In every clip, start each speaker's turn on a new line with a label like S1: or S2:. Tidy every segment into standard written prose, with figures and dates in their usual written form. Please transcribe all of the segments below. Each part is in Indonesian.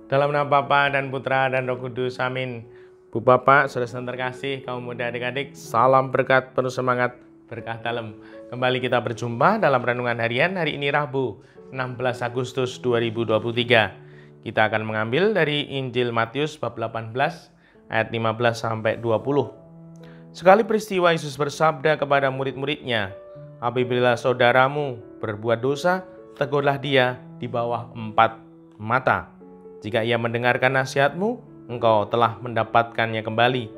S1: Dalam nama Bapa dan Putra dan Roh Kudus, amin. Bu Bapak, saudara terkasih, kaum muda adik-adik, salam berkat, penuh semangat, berkah dalam. Kembali kita berjumpa dalam renungan harian hari ini Rabu, 16 Agustus 2023. Kita akan mengambil dari Injil Matius bab 18 ayat 15 sampai 20. Sekali peristiwa Yesus bersabda kepada murid-muridnya, "Apabila saudaramu berbuat dosa, tegurlah dia di bawah 4 mata. Jika ia mendengarkan nasihatmu, engkau telah mendapatkannya kembali.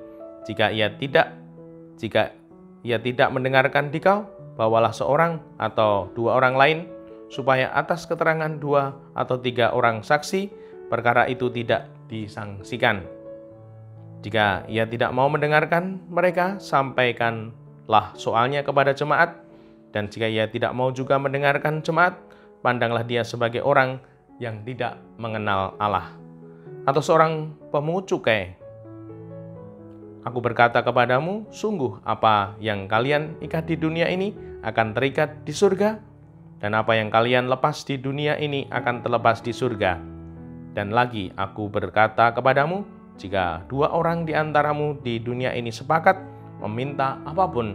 S1: Jika ia tidak mendengarkan dikau, bawalah seorang atau dua orang lain, supaya atas keterangan 2 atau 3 orang saksi, perkara itu tidak disangsikan. Jika ia tidak mau mendengarkan mereka, sampaikanlah soalnya kepada jemaat. Dan jika ia tidak mau juga mendengarkan jemaat, pandanglah dia sebagai orang yang tidak mengenal Allah, atau seorang pemungut cukai. Aku berkata kepadamu, sungguh apa yang kalian ikat di dunia ini akan terikat di surga, dan apa yang kalian lepas di dunia ini akan terlepas di surga. Dan lagi aku berkata kepadamu, jika 2 orang di antaramu di dunia ini sepakat meminta apapun,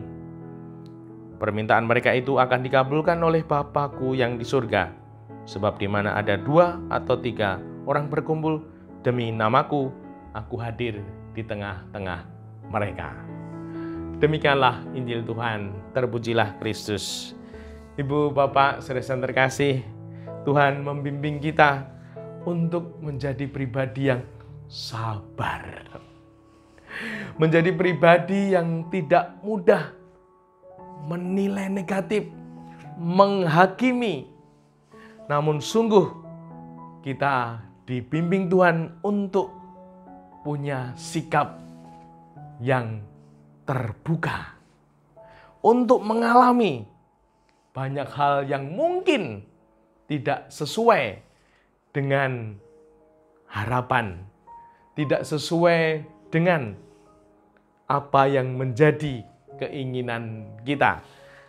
S1: permintaan mereka itu akan dikabulkan oleh Bapa-Ku yang di surga. Sebab di mana ada 2 atau 3 orang berkumpul demi namaku, aku hadir di tengah-tengah mereka." Demikianlah Injil Tuhan, terpujilah Kristus. Ibu, Bapak, saudara terkasih, Tuhan membimbing kita untuk menjadi pribadi yang sabar. Menjadi pribadi yang tidak mudah menilai negatif, menghakimi. Namun sungguh kita dibimbing Tuhan untuk punya sikap yang terbuka, untuk mengalami banyak hal yang mungkin tidak sesuai dengan harapan, tidak sesuai dengan apa yang menjadi keinginan kita.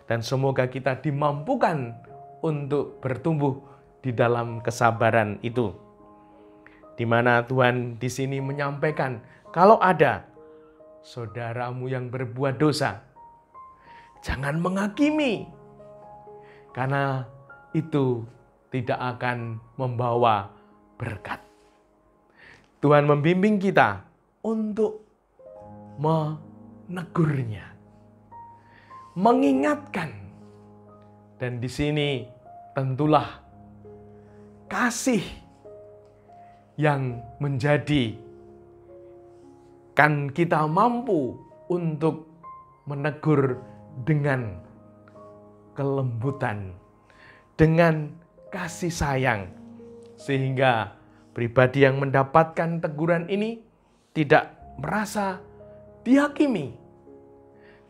S1: Dan semoga kita dimampukan untuk bertumbuh di dalam kesabaran itu. Di mana Tuhan di sini menyampaikan, kalau ada saudaramu yang berbuat dosa, jangan menghakimi, karena itu tidak akan membawa berkat. Tuhan membimbing kita untuk menegurnya, mengingatkan. Dan di sini tentulah kasih yang menjadikan kita mampu untuk menegur dengan kelembutan, dengan kasih sayang, sehingga pribadi yang mendapatkan teguran ini tidak merasa dihakimi,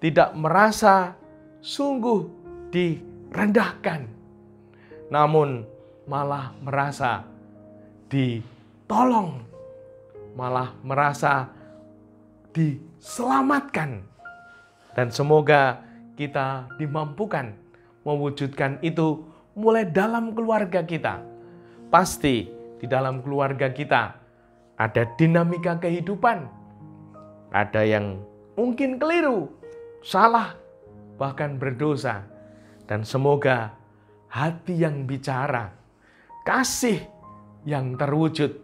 S1: tidak merasa sungguh direndahkan, namun malah merasa ditolong, malah merasa diselamatkan. Dan semoga kita dimampukan mewujudkan itu mulai dalam keluarga kita. Pasti di dalam keluarga kita ada dinamika kehidupan, ada yang mungkin keliru, salah, bahkan berdosa. Dan semoga hati yang bicara, kasih yang terwujud,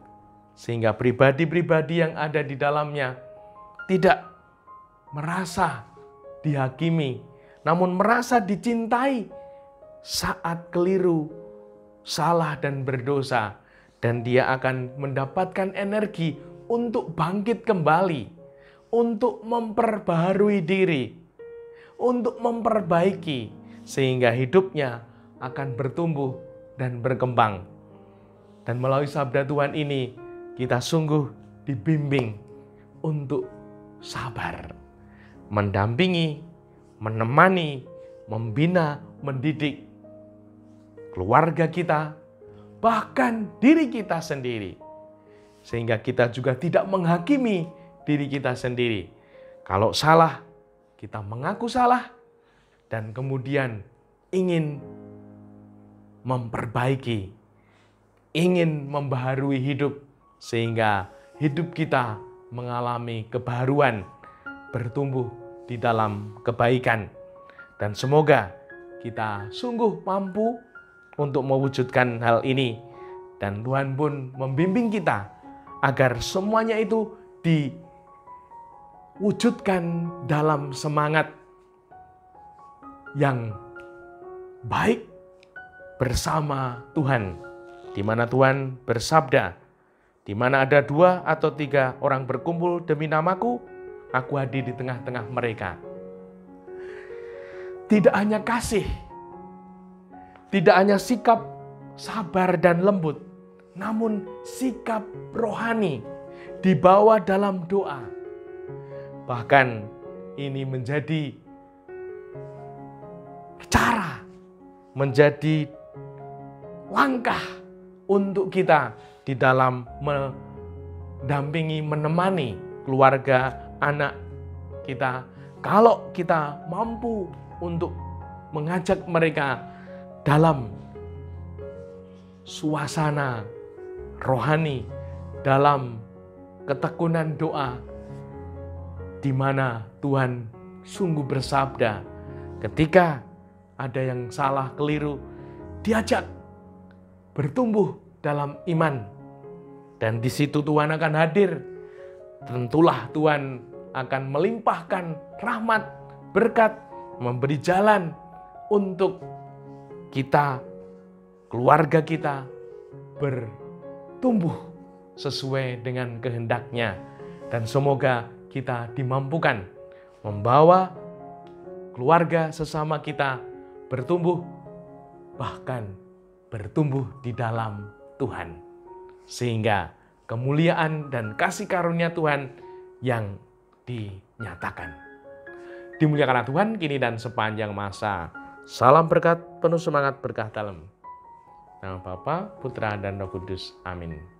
S1: sehingga pribadi-pribadi yang ada di dalamnya tidak merasa dihakimi, namun merasa dicintai saat keliru, salah, dan berdosa. Dan dia akan mendapatkan energi untuk bangkit kembali, untuk memperbaharui diri, untuk memperbaiki, sehingga hidupnya akan bertumbuh dan berkembang. Dan melalui sabda Tuhan ini, kita sungguh dibimbing untuk sabar, mendampingi, menemani, membina, mendidik keluarga kita, bahkan diri kita sendiri. Sehingga kita juga tidak menghakimi diri kita sendiri. Kalau salah, kita mengaku salah, dan kemudian ingin memperbaiki, ingin membaharui hidup sehingga hidup kita mengalami kebaharuan, bertumbuh di dalam kebaikan. Dan semoga kita sungguh mampu untuk mewujudkan hal ini. Dan Tuhan pun membimbing kita agar semuanya itu diwujudkan dalam semangat yang baik bersama Tuhan. Di mana Tuhan bersabda, di mana ada 2 atau 3 orang berkumpul demi namaku, aku hadir di tengah-tengah mereka. Tidak hanya kasih, tidak hanya sikap sabar dan lembut, namun sikap rohani dibawa dalam doa. Bahkan ini menjadi cara, menjadi langkah untuk kita di dalam mendampingi, menemani keluarga, anak kita. Kalau kita mampu untuk mengajak mereka dalam suasana rohani, dalam ketekunan doa, di mana Tuhan sungguh bersabda, ketika ada yang salah, keliru, diajak bertumbuh dalam iman. Dan di situ Tuhan akan hadir. Tentulah Tuhan akan melimpahkan rahmat, berkat, memberi jalan untuk kita, keluarga kita, bertumbuh sesuai dengan kehendak-Nya. Dan semoga kita dimampukan membawa keluarga sesama kita bertumbuh, bahkan bertumbuh di dalam Tuhan. Sehingga kemuliaan dan kasih karunia Tuhan yang dinyatakan. Dimuliakanlah Tuhan kini dan sepanjang masa. Salam berkat, penuh semangat berkah dalam nama Bapa, Putra, dan Roh Kudus. Amin.